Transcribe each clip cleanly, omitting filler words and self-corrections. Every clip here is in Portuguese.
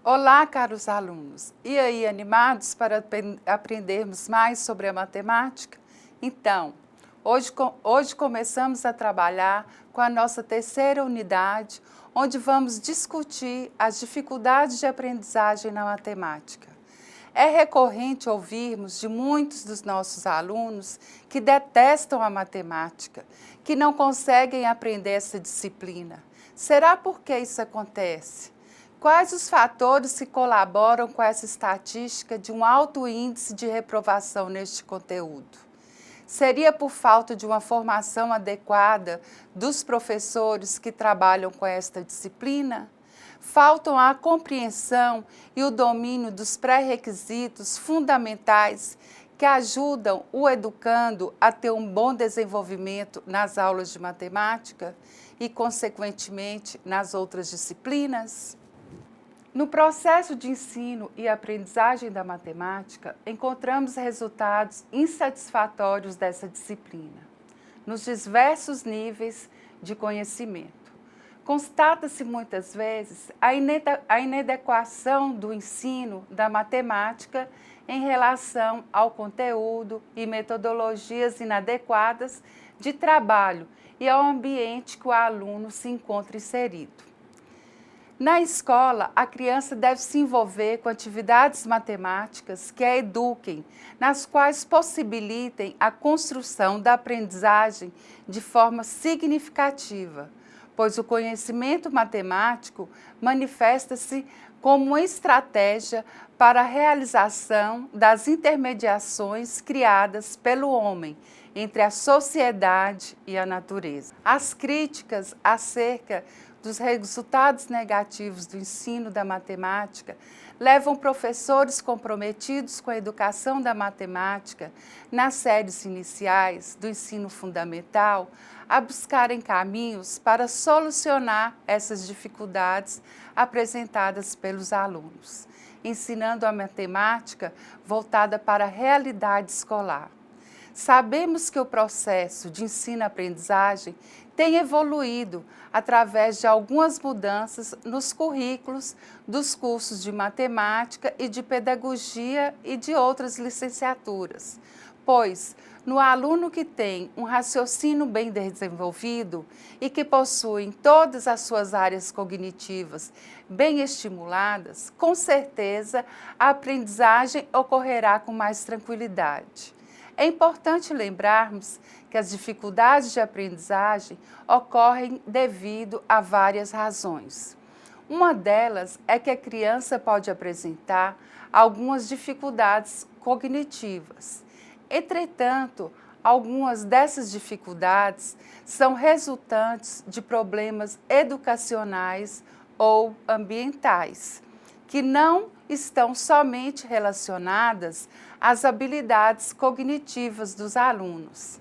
Olá, caros alunos! E aí, animados para aprendermos mais sobre a matemática? Então, hoje começamos a trabalhar com a nossa terceira unidade, onde vamos discutir as dificuldades de aprendizagem na matemática. É recorrente ouvirmos de muitos dos nossos alunos que detestam a matemática, que não conseguem aprender essa disciplina. Será por que isso acontece? Quais os fatores que colaboram com essa estatística de um alto índice de reprovação neste conteúdo? Seria por falta de uma formação adequada dos professores que trabalham com esta disciplina? Faltam a compreensão e o domínio dos pré-requisitos fundamentais que ajudam o educando a ter um bom desenvolvimento nas aulas de matemática e, consequentemente, nas outras disciplinas? No processo de ensino e aprendizagem da matemática, encontramos resultados insatisfatórios dessa disciplina, nos diversos níveis de conhecimento. Constata-se muitas vezes a inadequação do ensino da matemática em relação ao conteúdo e metodologias inadequadas de trabalho e ao ambiente que o aluno se encontra inserido. Na escola, a criança deve se envolver com atividades matemáticas que a eduquem, nas quais possibilitem a construção da aprendizagem de forma significativa, pois o conhecimento matemático manifesta-se como uma estratégia para a realização das intermediações criadas pelo homem entre a sociedade e a natureza. As críticas acerca dos resultados negativos do ensino da matemática levam professores comprometidos com a educação da matemática nas séries iniciais do ensino fundamental a buscarem caminhos para solucionar essas dificuldades apresentadas pelos alunos, ensinando a matemática voltada para a realidade escolar. Sabemos que o processo de ensino-aprendizagem tem evoluído através de algumas mudanças nos currículos dos cursos de matemática e de pedagogia e de outras licenciaturas, pois no aluno que tem um raciocínio bem desenvolvido e que possui todas as suas áreas cognitivas bem estimuladas, com certeza a aprendizagem ocorrerá com mais tranquilidade. É importante lembrarmos que as dificuldades de aprendizagem ocorrem devido a várias razões. Uma delas é que a criança pode apresentar algumas dificuldades cognitivas. Entretanto, algumas dessas dificuldades são resultantes de problemas educacionais ou ambientais, que não estão somente relacionadas às habilidades cognitivas dos alunos.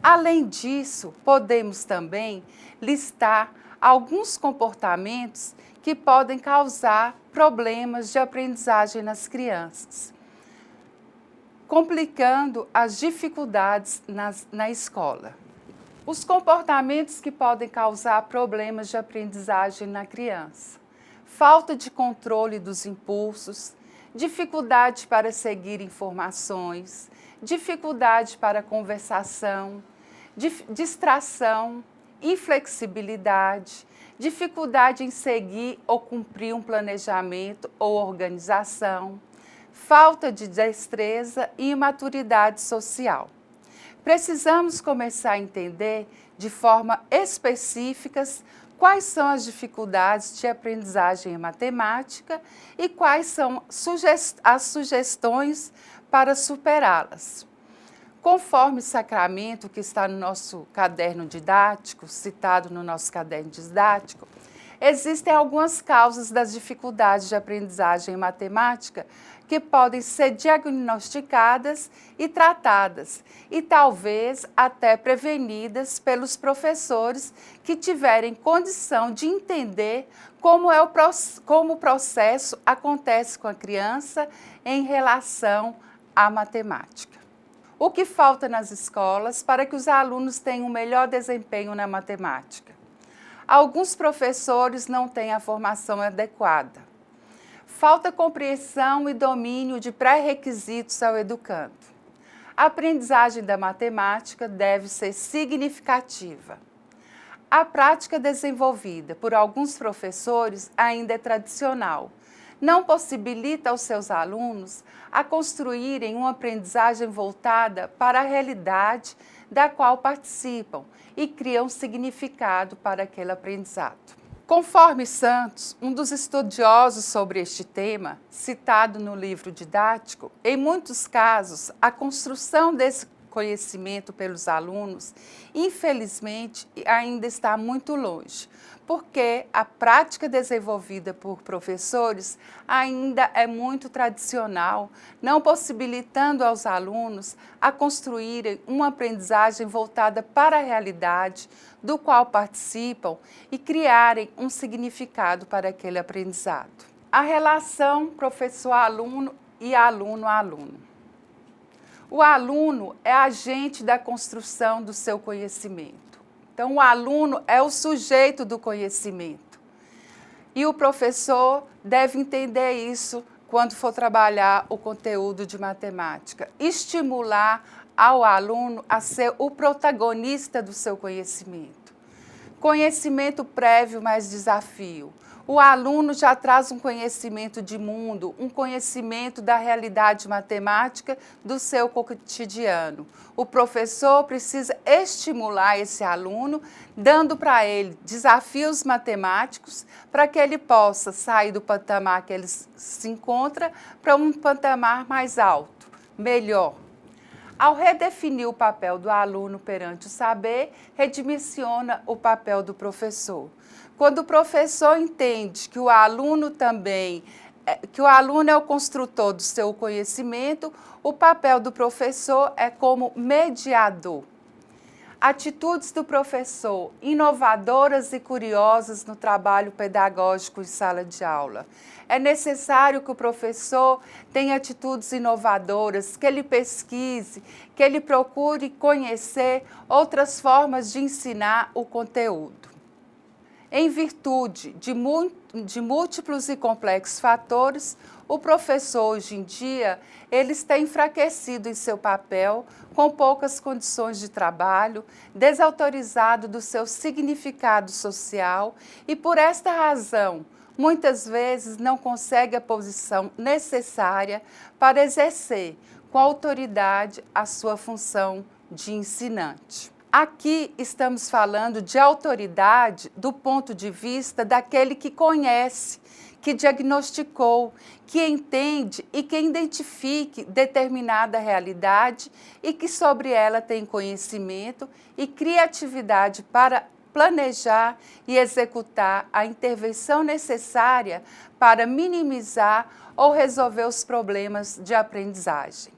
Além disso, podemos também listar alguns comportamentos que podem causar problemas de aprendizagem nas crianças, complicando as dificuldades na escola. Os comportamentos que podem causar problemas de aprendizagem na criança: falta de controle dos impulsos, dificuldade para seguir informações, dificuldade para conversação, distração, inflexibilidade, dificuldade em seguir ou cumprir um planejamento ou organização, falta de destreza e imaturidade social. Precisamos começar a entender de forma específica quais são as dificuldades de aprendizagem em matemática e quais são as sugestões para superá-las. Conforme o Sacramento, que está no nosso caderno didático, citado no nosso caderno didático, existem algumas causas das dificuldades de aprendizagem em matemática que podem ser diagnosticadas e tratadas, e talvez até prevenidas pelos professores que tiverem condição de entender como o processo acontece com a criança em relação à matemática. O que falta nas escolas para que os alunos tenham um melhor desempenho na matemática? Alguns professores não têm a formação adequada. Falta compreensão e domínio de pré-requisitos ao educando. A aprendizagem da matemática deve ser significativa. A prática desenvolvida por alguns professores ainda é tradicional. Não possibilita aos seus alunos a construírem uma aprendizagem voltada para a realidade da qual participam e criam significado para aquele aprendizado. Conforme Santos, um dos estudiosos sobre este tema, citado no livro didático, em muitos casos, a construção desse conhecimento pelos alunos, infelizmente, ainda está muito longe, porque a prática desenvolvida por professores ainda é muito tradicional, não possibilitando aos alunos a construírem uma aprendizagem voltada para a realidade do qual participam e criarem um significado para aquele aprendizado. A relação professor-aluno e aluno-aluno. O aluno é agente da construção do seu conhecimento. Então, o aluno é o sujeito do conhecimento. E o professor deve entender isso quando for trabalhar o conteúdo de matemática. Estimular ao aluno a ser o protagonista do seu conhecimento. Conhecimento prévio mais desafio. O aluno já traz um conhecimento de mundo, um conhecimento da realidade matemática do seu cotidiano. O professor precisa estimular esse aluno, dando para ele desafios matemáticos, para que ele possa sair do patamar que ele se encontra para um patamar mais alto, melhor. Ao redefinir o papel do aluno perante o saber, redimensiona o papel do professor. Quando o professor entende que o aluno é o construtor do seu conhecimento, o papel do professor é como mediador. Atitudes do professor, inovadoras e curiosas no trabalho pedagógico em sala de aula. É necessário que o professor tenha atitudes inovadoras, que ele pesquise, que ele procure conhecer outras formas de ensinar o conteúdo. Em virtude de múltiplos e complexos fatores, o professor hoje em dia ele está enfraquecido em seu papel, com poucas condições de trabalho, desautorizado do seu significado social e, por esta razão, muitas vezes não consegue a posição necessária para exercer com autoridade a sua função de ensinante. Aqui estamos falando de autoridade do ponto de vista daquele que conhece, que diagnosticou, que entende e que identifique determinada realidade e que sobre ela tem conhecimento e criatividade para planejar e executar a intervenção necessária para minimizar ou resolver os problemas de aprendizagem.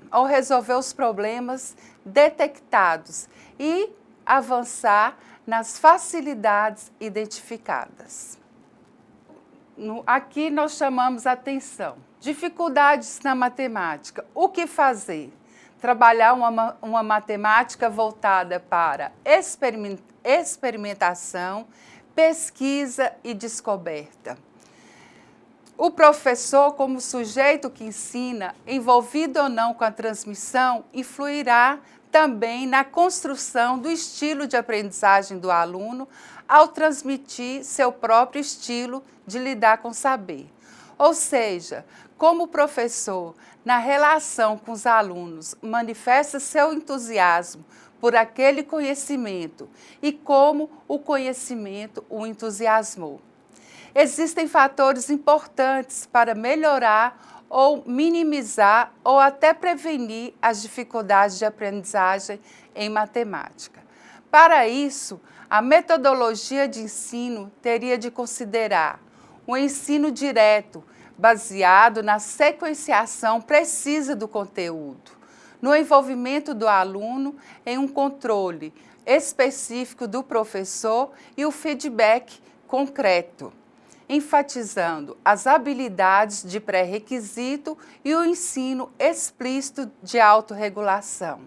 Ao resolver os problemas detectados e avançar nas facilidades identificadas. Aqui nós chamamos atenção. Dificuldades na matemática. O que fazer? Trabalhar uma matemática voltada para experimentação, pesquisa e descoberta. O professor, como sujeito que ensina, envolvido ou não com a transmissão, influirá também na construção do estilo de aprendizagem do aluno ao transmitir seu próprio estilo de lidar com o saber. Ou seja, como o professor, na relação com os alunos, manifesta seu entusiasmo por aquele conhecimento e como o conhecimento o entusiasmou. Existem fatores importantes para melhorar ou minimizar ou até prevenir as dificuldades de aprendizagem em matemática. Para isso, a metodologia de ensino teria de considerar o ensino direto, baseado na sequenciação precisa do conteúdo, no envolvimento do aluno em um controle específico do professor e o feedback concreto, enfatizando as habilidades de pré-requisito e o ensino explícito de autorregulação,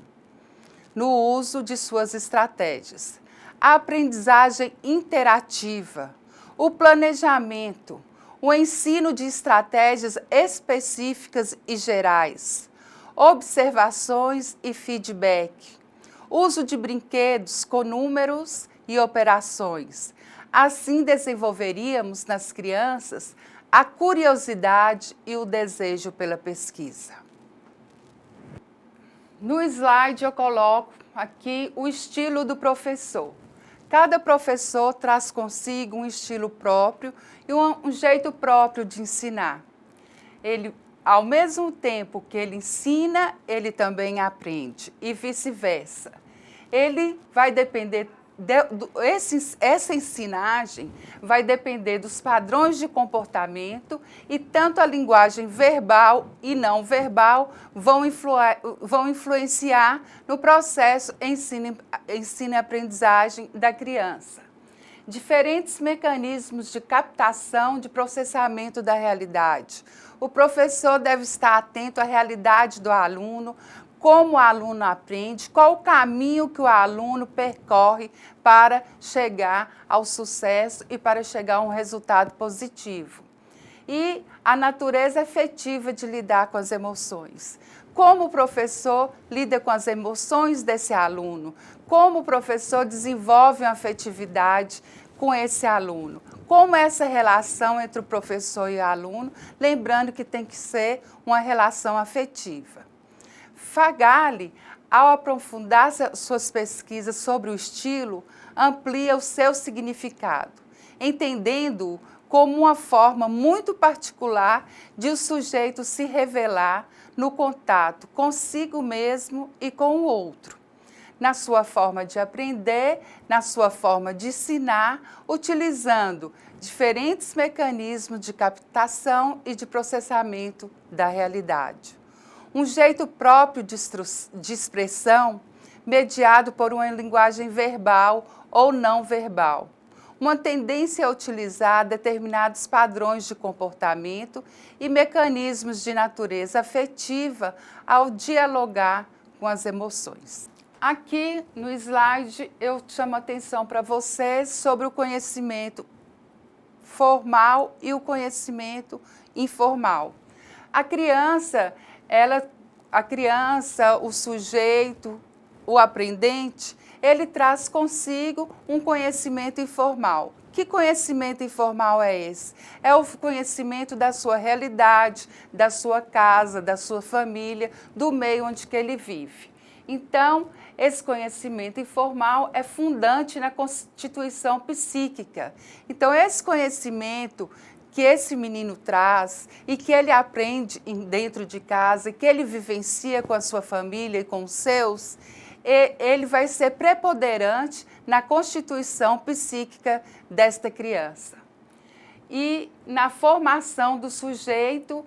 no uso de suas estratégias. A aprendizagem interativa, o planejamento, o ensino de estratégias específicas e gerais, observações e feedback, uso de brinquedos com números e operações. Assim desenvolveríamos nas crianças a curiosidade e o desejo pela pesquisa. No slide eu coloco aqui o estilo do professor. Cada professor traz consigo um estilo próprio e um jeito próprio de ensinar. Ele, ao mesmo tempo que ele ensina, ele também aprende e vice-versa. Ele vai depender, essa ensinagem vai depender dos padrões de comportamento e tanto a linguagem verbal e não verbal vão influenciar no processo ensino e aprendizagem da criança. Diferentes mecanismos de captação, de processamento da realidade. O professor deve estar atento à realidade do aluno, como o aluno aprende, qual o caminho que o aluno percorre para chegar ao sucesso e para chegar a um resultado positivo. E a natureza afetiva de lidar com as emoções. Como o professor lida com as emoções desse aluno, como o professor desenvolve uma afetividade com esse aluno. Como essa relação entre o professor e o aluno, lembrando que tem que ser uma relação afetiva. Fagali, ao aprofundar suas pesquisas sobre o estilo, amplia o seu significado, entendendo-o como uma forma muito particular de o sujeito se revelar no contato consigo mesmo e com o outro, na sua forma de aprender, na sua forma de ensinar, utilizando diferentes mecanismos de captação e de processamento da realidade. Um jeito próprio de expressão, mediado por uma linguagem verbal ou não verbal. Uma tendência a utilizar determinados padrões de comportamento e mecanismos de natureza afetiva ao dialogar com as emoções. Aqui no slide eu chamo a atenção para vocês sobre o conhecimento formal e o conhecimento informal. A criança, o sujeito, o aprendente, ele traz consigo um conhecimento informal. Que conhecimento informal é esse? É o conhecimento da sua realidade, da sua casa, da sua família, do meio onde que ele vive. Então, esse conhecimento informal é fundante na constituição psíquica. Então, esse conhecimento que esse menino traz e que ele aprende dentro de casa, que ele vivencia com a sua família e com os seus, ele vai ser preponderante na constituição psíquica desta criança. E na formação do sujeito,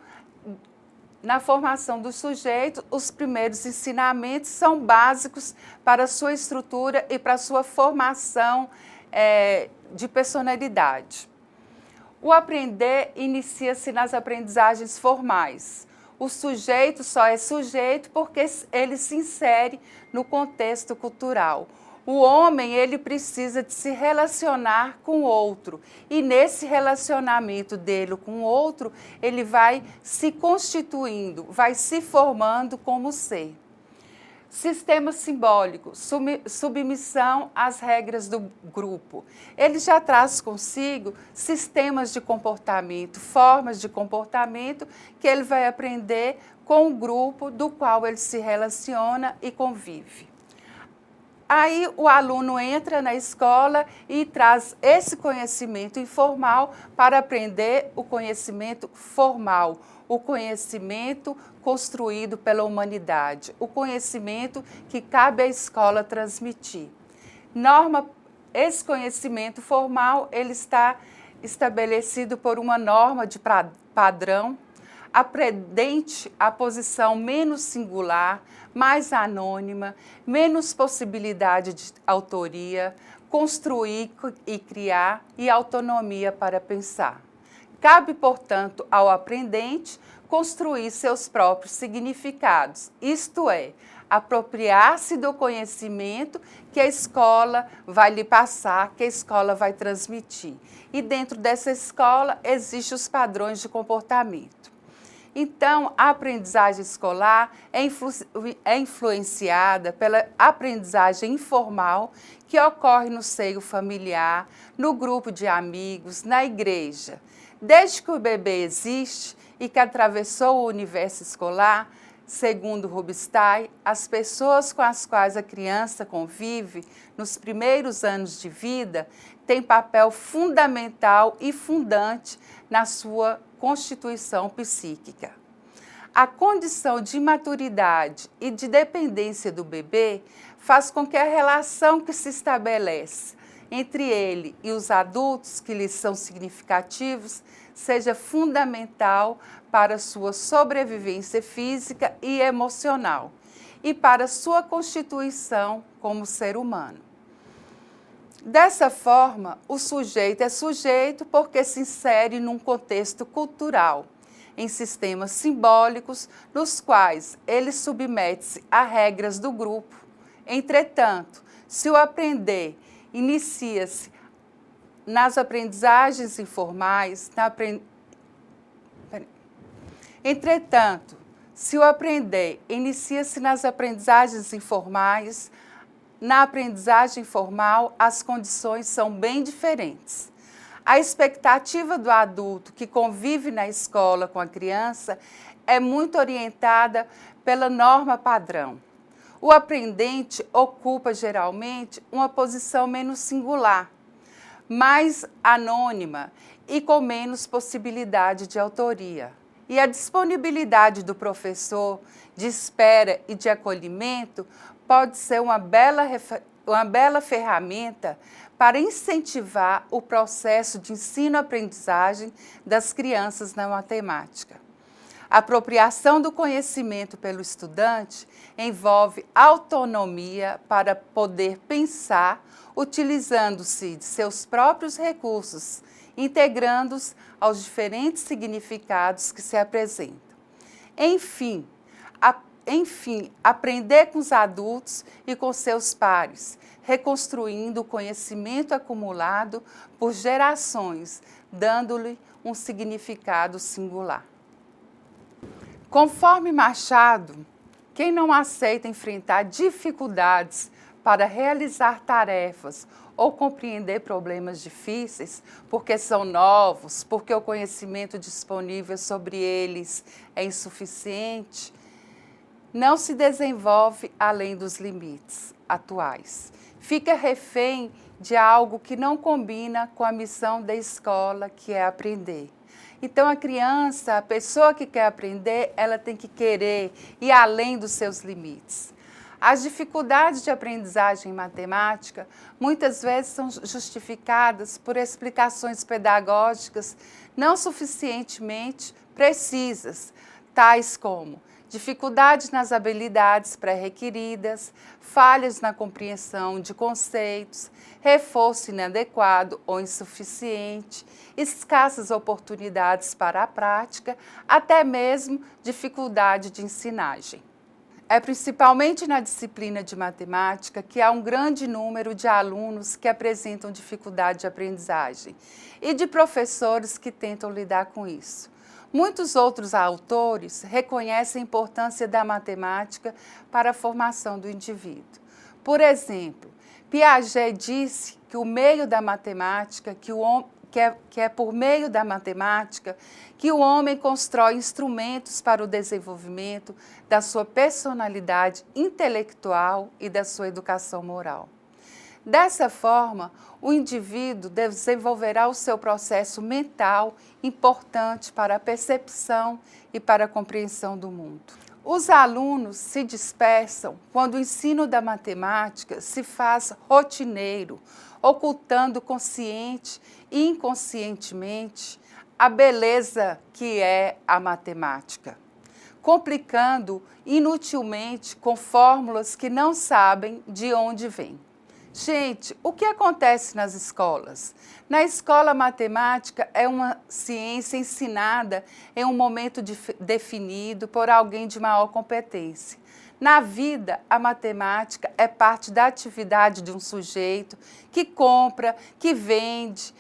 os primeiros ensinamentos são básicos para a sua estrutura e para a sua formação de personalidade. O aprender inicia-se nas aprendizagens formais. O sujeito só é sujeito porque ele se insere no contexto cultural. O homem, ele precisa de se relacionar com o outro. E nesse relacionamento dele com o outro, ele vai se constituindo, vai se formando como ser. Sistema simbólico, submissão às regras do grupo. Ele já traz consigo sistemas de comportamento, formas de comportamento que ele vai aprender com o grupo do qual ele se relaciona e convive. Aí o aluno entra na escola e traz esse conhecimento informal para aprender o conhecimento formal, o conhecimento construído pela humanidade, o conhecimento que cabe à escola transmitir. Esse conhecimento formal, ele está estabelecido por uma norma de padrão, aprendente a posição menos singular, mais anônima, menos possibilidade de autoria, construir e criar e autonomia para pensar. Cabe, portanto, ao aprendente construir seus próprios significados, isto é, apropriar-se do conhecimento que a escola vai lhe passar, que a escola vai transmitir. E dentro dessa escola existem os padrões de comportamento. Então, a aprendizagem escolar é influenciada pela aprendizagem informal que ocorre no seio familiar, no grupo de amigos, na igreja. Desde que o bebê existe e que atravessou o universo escolar, segundo Rubinstein, as pessoas com as quais a criança convive nos primeiros anos de vida têm papel fundamental e fundante na sua constituição psíquica. A condição de imaturidade e de dependência do bebê faz com que a relação que se estabelece entre ele e os adultos que lhes são significativos seja fundamental para sua sobrevivência física e emocional e para sua constituição como ser humano. Dessa forma, o sujeito é sujeito porque se insere num contexto cultural, em sistemas simbólicos nos quais ele submete-se a regras do grupo. Entretanto, se o aprender inicia-se nas aprendizagens informais, Entretanto, se o aprender inicia-se nas aprendizagens informais, na aprendizagem formal, as condições são bem diferentes. A expectativa do adulto que convive na escola com a criança é muito orientada pela norma padrão. O aprendente ocupa geralmente uma posição menos singular, mais anônima e com menos possibilidade de autoria. E a disponibilidade do professor de espera e de acolhimento pode ser uma bela ferramenta para incentivar o processo de ensino-aprendizagem das crianças na matemática. A apropriação do conhecimento pelo estudante envolve autonomia para poder pensar, utilizando-se de seus próprios recursos, integrando-os aos diferentes significados que se apresentam. Enfim, aprender com os adultos e com seus pares, reconstruindo o conhecimento acumulado por gerações, dando-lhe um significado singular. Conforme Machado, quem não aceita enfrentar dificuldades para realizar tarefas ou compreender problemas difíceis, porque são novos, porque o conhecimento disponível sobre eles é insuficiente, não se desenvolve além dos limites atuais. Fica refém de algo que não combina com a missão da escola, que é aprender. Então, a criança, a pessoa que quer aprender, ela tem que querer ir além dos seus limites. As dificuldades de aprendizagem em matemática muitas vezes são justificadas por explicações pedagógicas não suficientemente precisas, tais como dificuldades nas habilidades pré-requeridas, falhas na compreensão de conceitos, reforço inadequado ou insuficiente, escassas oportunidades para a prática, até mesmo dificuldade de ensinagem. É principalmente na disciplina de matemática que há um grande número de alunos que apresentam dificuldade de aprendizagem e de professores que tentam lidar com isso. Muitos outros autores reconhecem a importância da matemática para a formação do indivíduo. Por exemplo, Piaget disse que o meio da matemática, que é por meio da matemática que o homem constrói instrumentos para o desenvolvimento da sua personalidade intelectual e da sua educação moral. Dessa forma, o indivíduo desenvolverá o seu processo mental importante para a percepção e para a compreensão do mundo. Os alunos se dispersam quando o ensino da matemática se faz rotineiro, ocultando consciente e inconscientemente a beleza que é a matemática, complicando inutilmente com fórmulas que não sabem de onde vêm. Gente, o que acontece nas escolas? Na escola, a matemática é uma ciência ensinada em um momento definido por alguém de maior competência. Na vida, a matemática é parte da atividade de um sujeito que compra, que vende,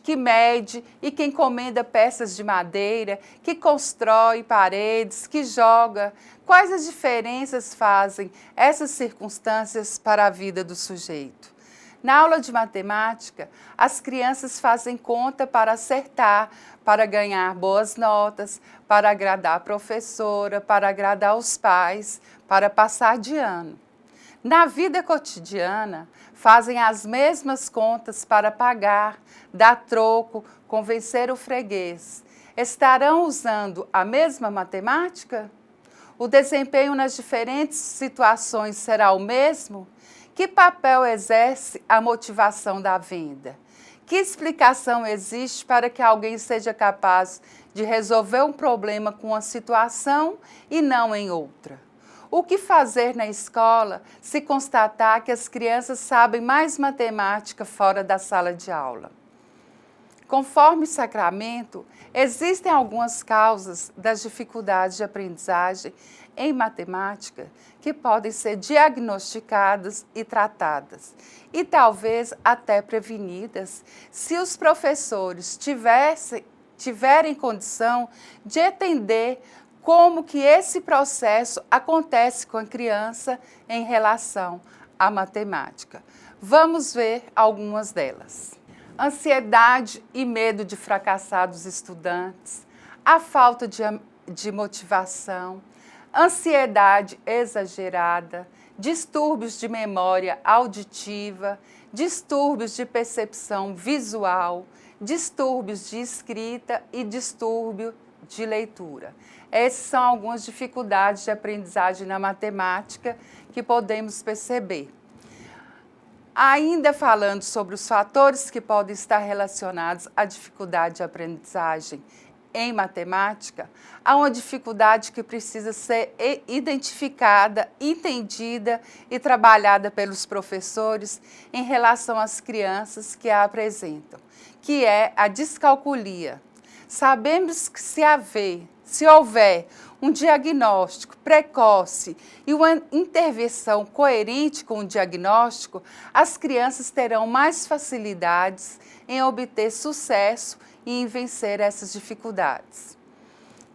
que mede e que encomenda peças de madeira, que constrói paredes, que joga. Quais as diferenças fazem essas circunstâncias para a vida do sujeito? Na aula de matemática, as crianças fazem conta para acertar, para ganhar boas notas, para agradar a professora, para agradar os pais, para passar de ano. Na vida cotidiana, fazem as mesmas contas para pagar, dar troco, convencer o freguês. Estarão usando a mesma matemática? O desempenho nas diferentes situações será o mesmo? Que papel exerce a motivação da venda? Que explicação existe para que alguém seja capaz de resolver um problema com uma situação e não em outra? O que fazer na escola se constatar que as crianças sabem mais matemática fora da sala de aula? Conforme Sacramento, existem algumas causas das dificuldades de aprendizagem em matemática que podem ser diagnosticadas e tratadas, e talvez até prevenidas, se os professores tiverem condição de entender como que esse processo acontece com a criança em relação à matemática. Vamos ver algumas delas. Ansiedade e medo de fracassar dos estudantes, a falta de motivação, ansiedade exagerada, distúrbios de memória auditiva, distúrbios de percepção visual, distúrbios de escrita e distúrbio de leitura. Essas são algumas dificuldades de aprendizagem na matemática que podemos perceber. Ainda falando sobre os fatores que podem estar relacionados à dificuldade de aprendizagem em matemática, há uma dificuldade que precisa ser identificada, entendida e trabalhada pelos professores em relação às crianças que a apresentam, que é a descalculia. Sabemos que se houver um diagnóstico precoce e uma intervenção coerente com o diagnóstico, as crianças terão mais facilidades em obter sucesso e em vencer essas dificuldades.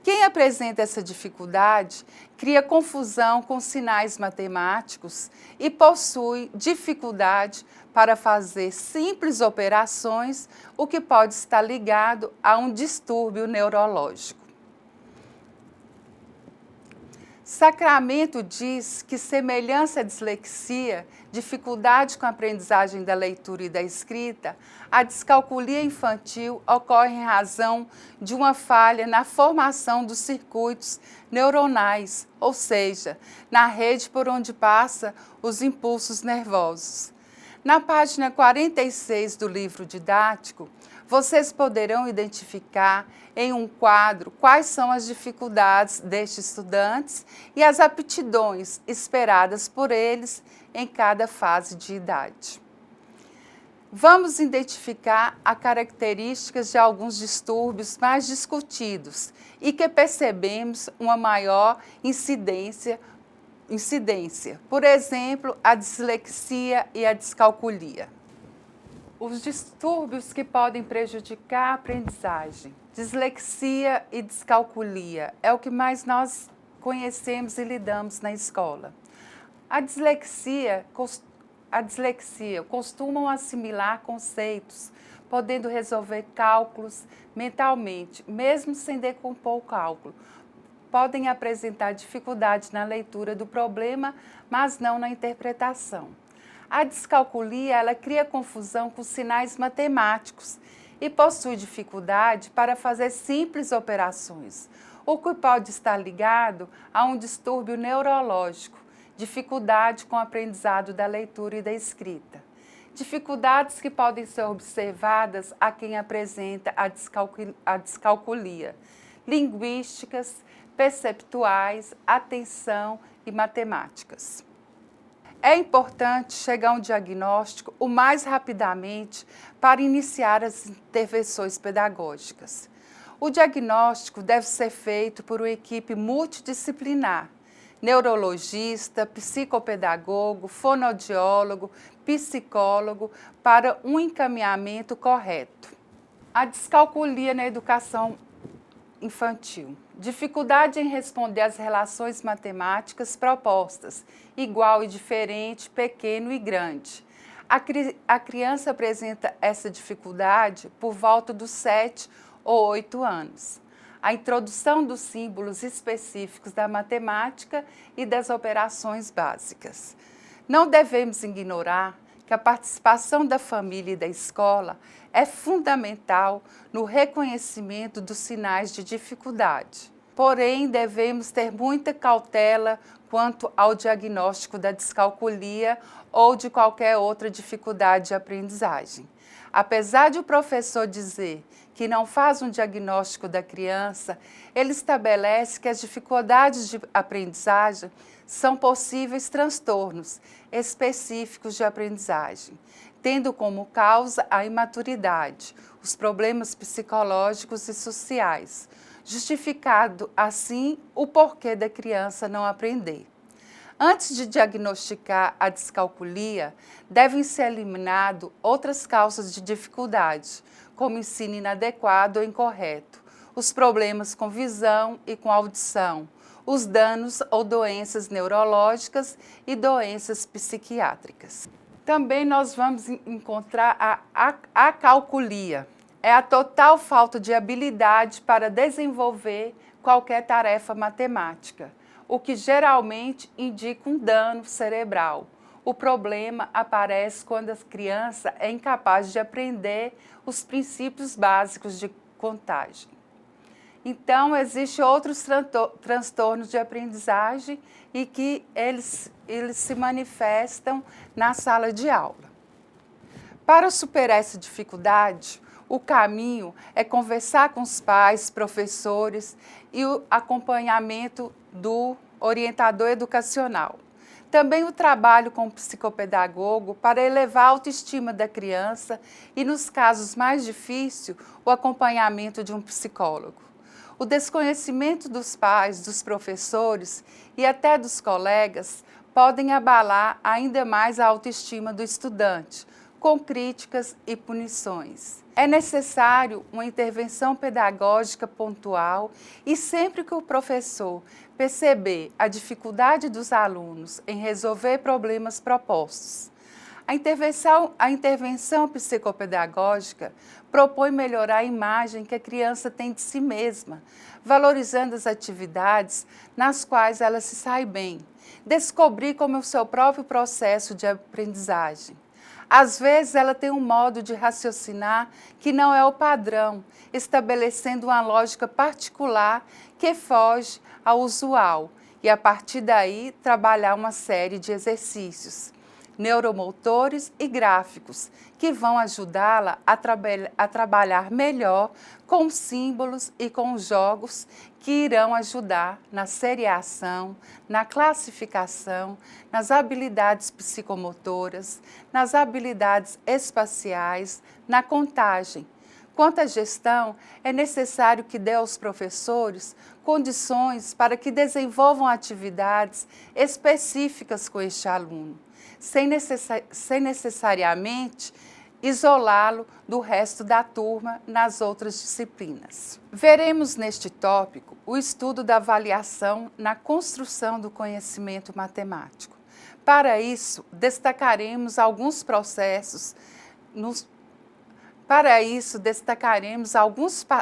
Quem apresenta essa dificuldade cria confusão com sinais matemáticos e possui dificuldade para fazer simples operações, o que pode estar ligado a um distúrbio neurológico. Sacramento diz que semelhança à dislexia, dificuldade com a aprendizagem da leitura e da escrita, a descalculia infantil ocorre em razão de uma falha na formação dos circuitos neuronais, ou seja, na rede por onde passam os impulsos nervosos. Na página 46 do livro didático, vocês poderão identificar em um quadro quais são as dificuldades destes estudantes e as aptidões esperadas por eles em cada fase de idade. Vamos identificar as características de alguns distúrbios mais discutidos e que percebemos uma maior incidência, por exemplo, a dislexia e a descalculia. Os distúrbios que podem prejudicar a aprendizagem, dislexia e descalculia, é o que mais nós conhecemos e lidamos na escola. A dislexia costumam assimilar conceitos, podendo resolver cálculos mentalmente, mesmo sem decompor o cálculo. Podem apresentar dificuldade na leitura do problema, mas não na interpretação. A descalculia, ela cria confusão com sinais matemáticos e possui dificuldade para fazer simples operações, o que pode estar ligado a um distúrbio neurológico, dificuldade com o aprendizado da leitura e da escrita. Dificuldades que podem ser observadas a quem apresenta a descalculia, linguísticas, perceptuais, atenção e matemáticas. É importante chegar a um diagnóstico o mais rapidamente para iniciar as intervenções pedagógicas. O diagnóstico deve ser feito por uma equipe multidisciplinar, neurologista, psicopedagogo, fonoaudiólogo, psicólogo, para um encaminhamento correto. A descalculia na educação infantil. Dificuldade em responder às relações matemáticas propostas, igual e diferente, pequeno e grande. A criança apresenta essa dificuldade por volta dos 7 ou 8 anos. A introdução dos símbolos específicos da matemática e das operações básicas. Não devemos ignorar que a participação da família e da escola é fundamental no reconhecimento dos sinais de dificuldade. Porém, devemos ter muita cautela quanto ao diagnóstico da descalculia ou de qualquer outra dificuldade de aprendizagem. Apesar de o professor dizer que não faz um diagnóstico da criança, ele estabelece que as dificuldades de aprendizagem são possíveis transtornos específicos de aprendizagem, tendo como causa a imaturidade, os problemas psicológicos e sociais, justificado assim o porquê da criança não aprender. Antes de diagnosticar a descalculia, devem ser eliminadas outras causas de dificuldade, como ensino inadequado ou incorreto, os problemas com visão e com audição, os danos ou doenças neurológicas e doenças psiquiátricas. Também nós vamos encontrar a acalculia. É a total falta de habilidade para desenvolver qualquer tarefa matemática, o que geralmente indica um dano cerebral. O problema aparece quando a criança é incapaz de aprender os princípios básicos de contagem. Então, existem outros transtornos de aprendizagem e que eles se manifestam na sala de aula. Para superar essa dificuldade, o caminho é conversar com os pais, professores e o acompanhamento do orientador educacional. Também o trabalho com o psicopedagogo para elevar a autoestima da criança e, nos casos mais difíceis, o acompanhamento de um psicólogo. O desconhecimento dos pais, dos professores e até dos colegas podem abalar ainda mais a autoestima do estudante, com críticas e punições. É necessário uma intervenção pedagógica pontual e sempre que o professor perceber a dificuldade dos alunos em resolver problemas propostos. A intervenção psicopedagógica propõe melhorar a imagem que a criança tem de si mesma, valorizando as atividades nas quais ela se sai bem, descobrir como é o seu próprio processo de aprendizagem. Às vezes, ela tem um modo de raciocinar que não é o padrão, estabelecendo uma lógica particular que foge ao usual e, a partir daí, trabalhar uma série de exercícios neuromotores e gráficos que vão ajudá-la a trabalhar melhor com símbolos e com jogos que irão ajudar na seriação, na classificação, nas habilidades psicomotoras, nas habilidades espaciais, na contagem. Quanto à gestão, é necessário que dê aos professores condições para que desenvolvam atividades específicas com este aluno, sem necessariamente isolá-lo do resto da turma nas outras disciplinas. Veremos neste tópico o estudo da avaliação na construção do conhecimento matemático. Para isso, destacaremos alguns processos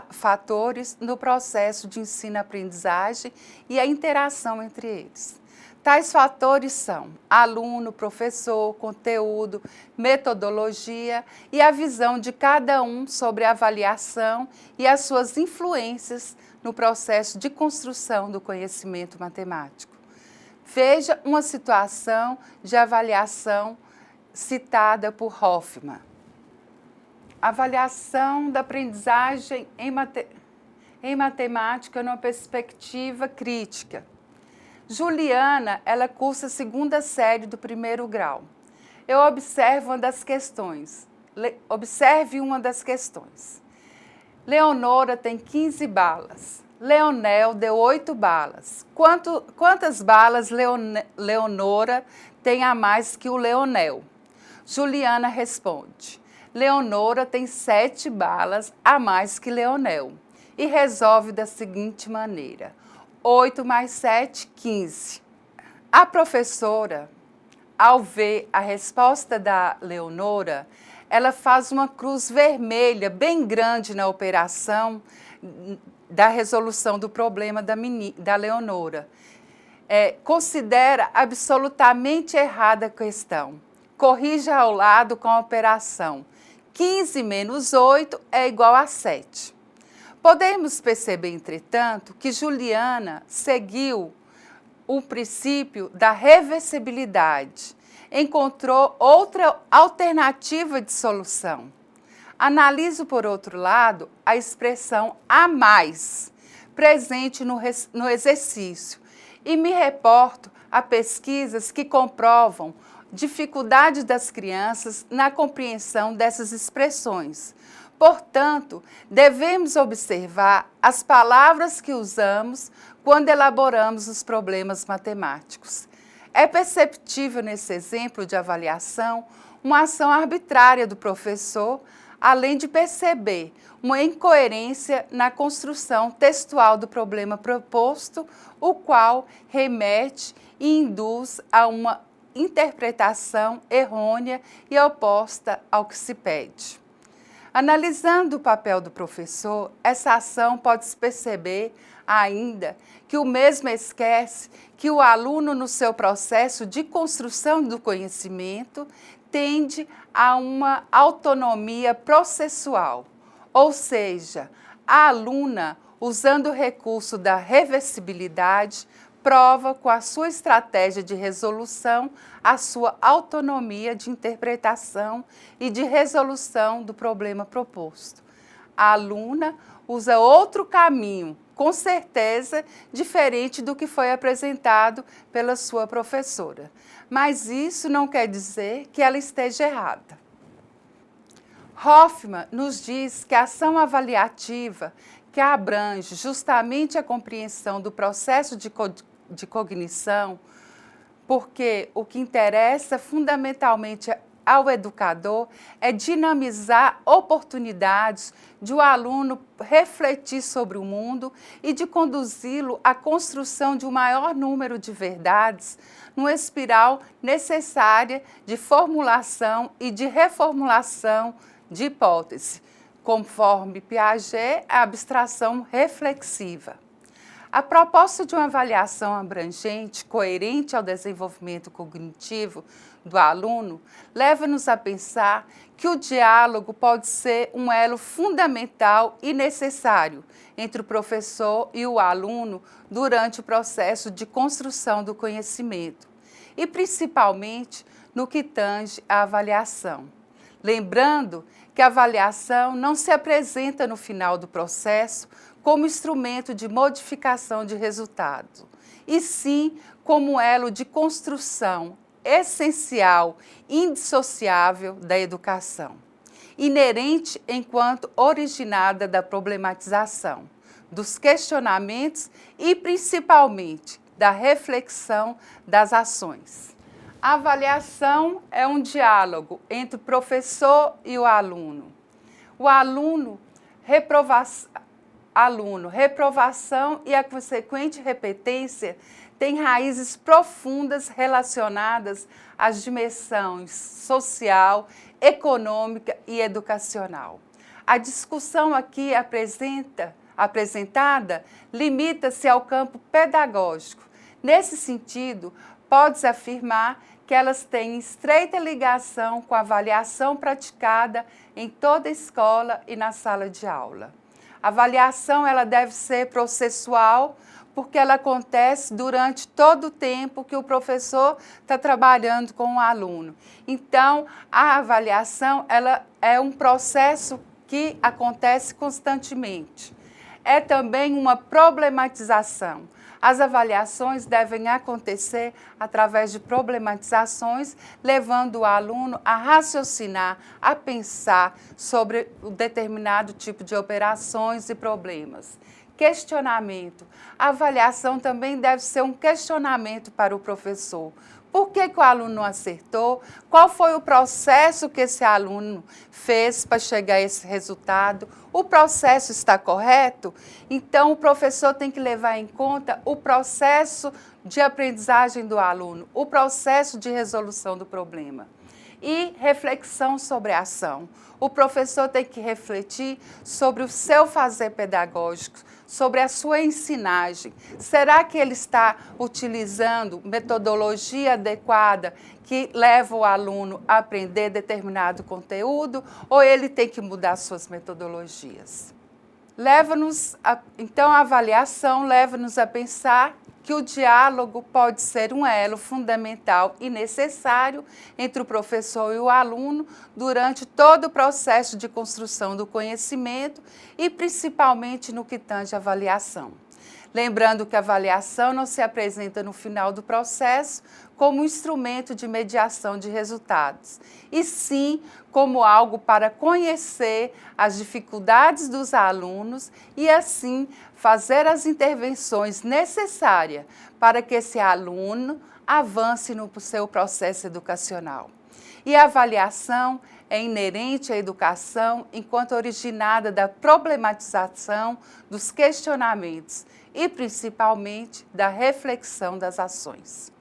fatores no processo de ensino-aprendizagem e a interação entre eles. Tais fatores são aluno, professor, conteúdo, metodologia e a visão de cada um sobre a avaliação e as suas influências no processo de construção do conhecimento matemático. Veja uma situação de avaliação citada por Hoffman. Avaliação da aprendizagem em matemática numa perspectiva crítica. Juliana, ela cursa a segunda série do primeiro grau. Observe uma das questões. Leonora tem 15 balas. Leonel deu 8 balas. Quantas balas Leonora tem a mais que o Leonel? Juliana responde: Leonora tem 7 balas a mais que Leonel. E resolve da seguinte maneira: 8 mais 7, 15. A professora, ao ver a resposta da Leonora, ela faz uma cruz vermelha bem grande na operação da resolução do problema da Leonora. Considera absolutamente errada a questão. Corrige ao lado com a operação. 15 menos 8 é igual a 7. Podemos perceber, entretanto, que Juliana seguiu o princípio da reversibilidade. Encontrou outra alternativa de solução. Analiso, por outro lado, a expressão a mais, presente no exercício, e me reporto a pesquisas que comprovam dificuldade das crianças na compreensão dessas expressões. Portanto, devemos observar as palavras que usamos quando elaboramos os problemas matemáticos. É perceptível nesse exemplo de avaliação uma ação arbitrária do professor, além de perceber uma incoerência na construção textual do problema proposto, o qual remete e induz a uma interpretação errônea e oposta ao que se pede. Analisando o papel do professor, essa ação pode-se perceber ainda que o mesmo esquece que o aluno, no seu processo de construção do conhecimento, tende a uma autonomia processual, ou seja, a aluna, usando o recurso da reversibilidade, prova com a sua estratégia de resolução a sua autonomia de interpretação e de resolução do problema proposto. A aluna usa outro caminho, com certeza diferente do que foi apresentado pela sua professora. Mas isso não quer dizer que ela esteja errada. Hoffman nos diz que a ação avaliativa, que abrange justamente a compreensão do processo de cognição, porque o que interessa fundamentalmente ao educador é dinamizar oportunidades de o aluno refletir sobre o mundo e de conduzi-lo à construção de um maior número de verdades, numa espiral necessária de formulação e de reformulação de hipótese, conforme Piaget, a abstração reflexiva. A proposta de uma avaliação abrangente, coerente ao desenvolvimento cognitivo do aluno, leva-nos a pensar que o diálogo pode ser um elo fundamental e necessário entre o professor e o aluno durante o processo de construção do conhecimento, e principalmente no que tange à avaliação. Lembrando que a avaliação não se apresenta no final do processo como instrumento de modificação de resultado, e sim como elo de construção essencial, indissociável da educação, inerente enquanto originada da problematização, dos questionamentos e, principalmente, da reflexão das ações. A avaliação é um diálogo entre o professor e o aluno. O reprovação e a consequente repetência têm raízes profundas relacionadas às dimensões social, econômica e educacional. A discussão aqui apresentada limita-se ao campo pedagógico. Nesse sentido, pode-se afirmar que elas têm estreita ligação com a avaliação praticada em toda a escola e na sala de aula. A avaliação ela deve ser processual, porque ela acontece durante todo o tempo que o professor está trabalhando com o aluno. Então, a avaliação ela é um processo que acontece constantemente. É também uma problematização. As avaliações devem acontecer através de problematizações, levando o aluno a raciocinar, a pensar sobre o determinado tipo de operações e problemas. Questionamento. A avaliação também deve ser um questionamento para o professor. Por que o aluno não acertou? Qual foi o processo que esse aluno fez para chegar a esse resultado? O processo está correto? Então, o professor tem que levar em conta o processo de aprendizagem do aluno, o processo de resolução do problema. E reflexão sobre a ação. O professor tem que refletir sobre o seu fazer pedagógico, sobre a sua ensinagem. Será que ele está utilizando metodologia adequada que leva o aluno a aprender determinado conteúdo ou ele tem que mudar suas metodologias? Então, a avaliação leva-nos a pensar que o diálogo pode ser um elo fundamental e necessário entre o professor e o aluno durante todo o processo de construção do conhecimento e principalmente no que tange à avaliação. Lembrando que a avaliação não se apresenta no final do processo como um instrumento de mediação de resultados, e sim como algo para conhecer as dificuldades dos alunos e, assim, fazer as intervenções necessárias para que esse aluno avance no seu processo educacional. E a avaliação é inerente à educação enquanto originada da problematização dos questionamentos e, principalmente, da reflexão das ações.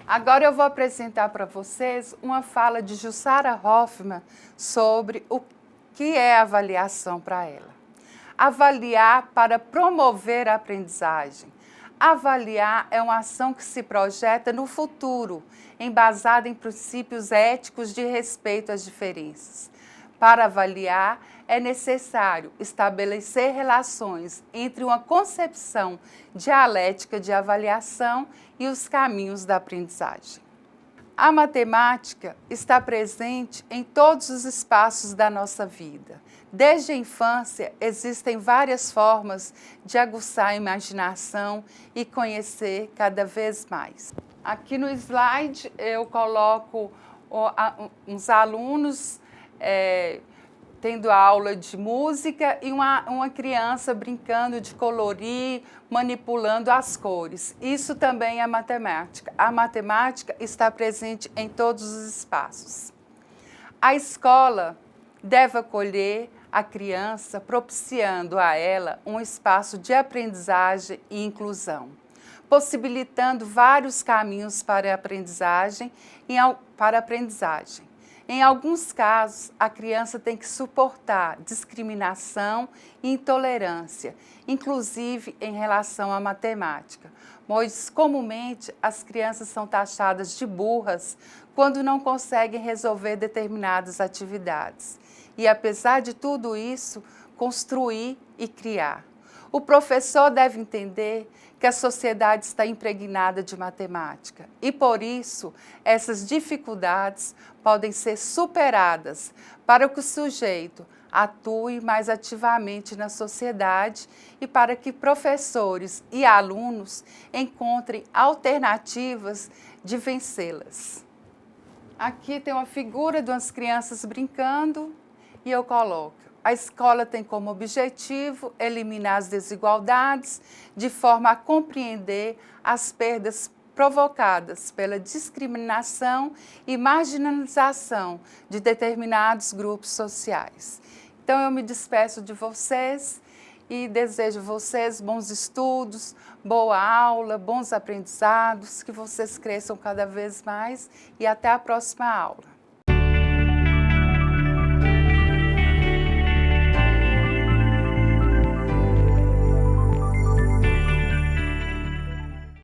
Agora eu vou apresentar para vocês uma fala de Jussara Hoffmann sobre o que é avaliação para ela. Avaliar para promover a aprendizagem. Avaliar é uma ação que se projeta no futuro, embasada em princípios éticos de respeito às diferenças. Para avaliar, é necessário estabelecer relações entre uma concepção dialética de avaliação e os caminhos da aprendizagem. A matemática está presente em todos os espaços da nossa vida. Desde a infância, existem várias formas de aguçar a imaginação e conhecer cada vez mais. Aqui no slide eu coloco uns alunos tendo aula de música e uma criança brincando de colorir, manipulando as cores. Isso também é matemática. A matemática está presente em todos os espaços. A escola deve acolher a criança, propiciando a ela um espaço de aprendizagem e inclusão, possibilitando vários caminhos para a aprendizagem. Em alguns casos, a criança tem que suportar discriminação e intolerância, inclusive em relação à matemática, pois comumente as crianças são taxadas de burras quando não conseguem resolver determinadas atividades. E apesar de tudo isso, construir e criar. O professor deve entender que a sociedade está impregnada de matemática e, por isso, essas dificuldades podem ser superadas para que o sujeito atue mais ativamente na sociedade e para que professores e alunos encontrem alternativas de vencê-las. Aqui tem uma figura de umas crianças brincando e eu coloco: a escola tem como objetivo eliminar as desigualdades de forma a compreender as perdas provocadas pela discriminação e marginalização de determinados grupos sociais. Então, eu me despeço de vocês e desejo a vocês bons estudos, boa aula, bons aprendizados, que vocês cresçam cada vez mais e até a próxima aula.